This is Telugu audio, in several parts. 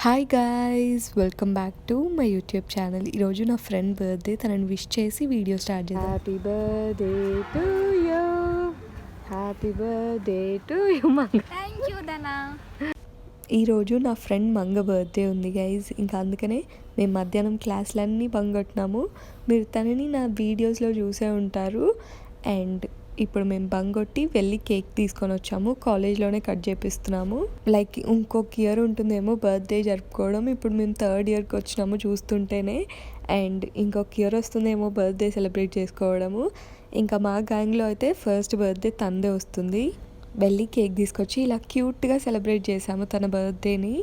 Hi guys, welcome back to my YouTube channel. ఈరోజు నా ఫ్రెండ్ బర్త్డే. తనని విష్ చేసి వీడియో స్టార్ట్ చేద్దాం. Happy birthday to you, happy birthday to you Manga. Thank you దనా. ఈరోజు నా ఫ్రెండ్ మంగ బర్త్డే ఉంది గైజ్. ఇంకా అందుకనే మేము మధ్యాహ్నం క్లాసులన్నీ బంగొట్టినాము. మీరు తనని నా వీడియోస్లో చూసే ఉంటారు. అండ్ ఇప్పుడు మేము బంగొట్టి వెళ్ళి కేక్ తీసుకొని వచ్చాము. కాలేజ్లోనే కట్ చేపిస్తున్నాము. లైక్ ఇంకొక ఇయర్ ఉంటుందేమో బర్త్డే జరుపుకోవడం. ఇప్పుడు మేము 3rd ఇయర్కి వచ్చినాము చూస్తుంటేనే. అండ్ ఇంకొక ఇయర్ వస్తుందేమో బర్త్డే సెలబ్రేట్ చేసుకోవడము. ఇంకా మా గ్యాంగ్లో అయితే ఫస్ట్ బర్త్డే తనదే వస్తుంది. వెళ్ళి కేక్ తీసుకొచ్చి ఇలా క్యూట్గా సెలబ్రేట్ చేసాము తన బర్త్డేని.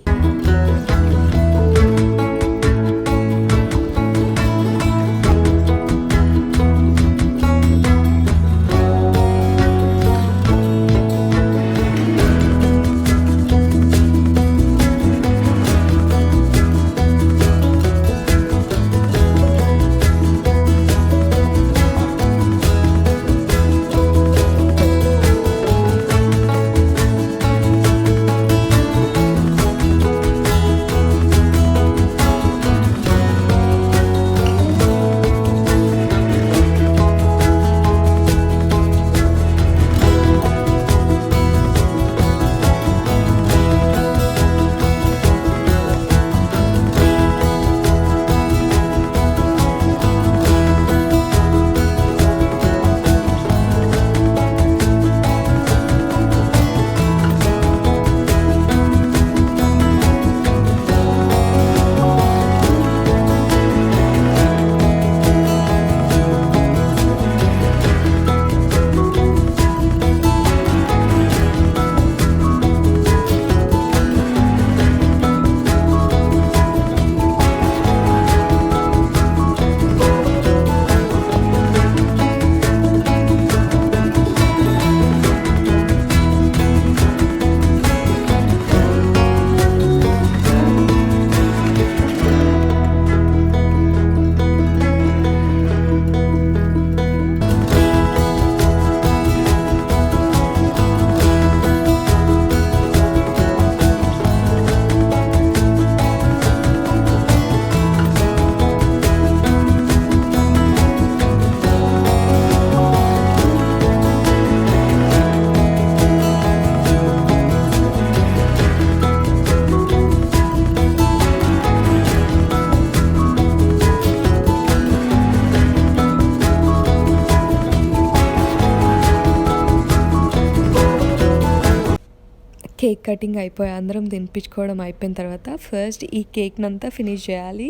కేక్ కటింగ్ అయిపోయి అందరం తినిపించుకోవడం అయిపోయిన తర్వాత ఫస్ట్ ఈ కేక్నంతా ఫినిష్ చేయాలి.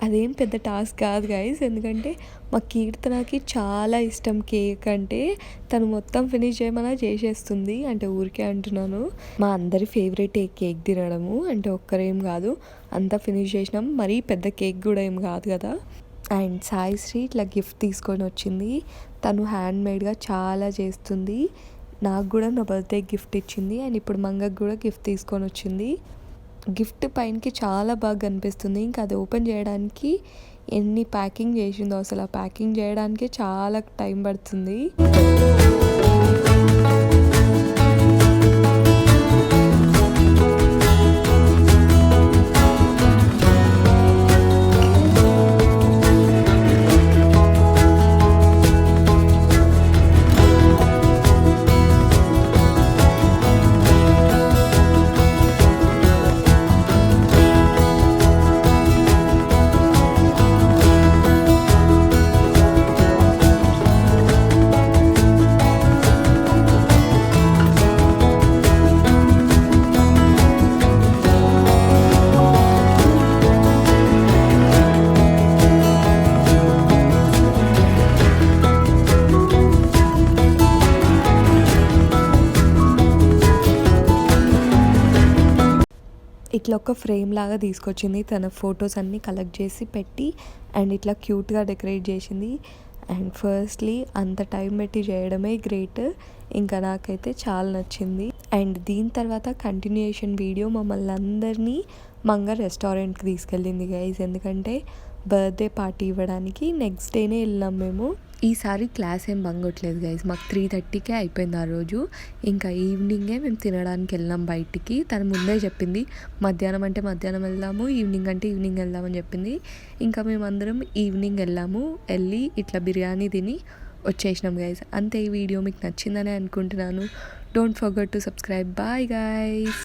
అదేం పెద్ద టాస్క్ కాదు గైస్, ఎందుకంటే మా కీర్తనకి చాలా ఇష్టం కేక్ అంటే. తను మొత్తం ఫినిష్ చేయమన్నా చేసేస్తుంది. అంటే ఊరికే అంటున్నాను. మా అందరి ఫేవరెట్ కేక్ తినడము. అంటే ఒక్కరేం కాదు, అంతా ఫినిష్ చేసినాం. మరీ పెద్ద కేక్ కూడా ఏం కాదు కదా. అండ్ సాయిశ్రీ ఇట్లా గిఫ్ట్ తీసుకొని వచ్చింది. తను హ్యాండ్మేడ్గా చాలా చేస్తుంది. నాకు కూడా నా బర్త్డే గిఫ్ట్ ఇచ్చింది. అండ్ ఇప్పుడు మంగకు కూడా గిఫ్ట్ తీసుకొని వచ్చింది. గిఫ్ట్ పైనకి చాలా బాగా కనిపిస్తుంది. ఇంకా అది ఓపెన్ చేయడానికి ఎన్ని ప్యాకింగ్ చేసిందో అసలు. ఆ ప్యాకింగ్ చేయడానికి చాలా టైం పడుతుంది. ఇట్లా ఒక ఫ్రేమ్ లాగా తీసుకొచ్చింది. తన ఫొటోస్ అన్నీ కలెక్ట్ చేసి పెట్టి అండ్ ఇట్లా క్యూట్గా డెకరేట్ చేసింది. అండ్ ఫస్ట్లీ అంత టైం పెట్టి చేయడమే గ్రేట్. ఇంకా నాకైతే చాలా నచ్చింది. అండ్ దీని తర్వాత కంటిన్యూయేషన్ వీడియో మమ్మల్ని అందరినీ మంగ రెస్టారెంట్కి తీసుకెళ్ళింది గైజ్. ఎందుకంటే బర్త్డే పార్టీ ఇవ్వడానికి. నెక్స్ట్ డేనే వెళ్ళాం మేము. ఈసారి క్లాస్ ఏం బంగొట్టలేదు గైస్, మాకు 3:30కే అయిపోయింది ఆ రోజు. ఇంకా ఈవినింగే మేము తినడానికి వెళ్ళాం బయటికి. తను ముందే చెప్పింది మధ్యాహ్నం అంటే మధ్యాహ్నం వెళ్దాము, ఈవినింగ్ అంటే ఈవినింగ్ వెళ్దామని చెప్పింది. ఇంకా మేమందరం ఈవినింగ్ వెళ్ళి ఇట్లా బిర్యానీ తిని వచ్చేసినాం గైస్. అంతే, ఈ వీడియో మీకు నచ్చిందనే అనుకుంటున్నాను. Don't forget to subscribe. Bye guys.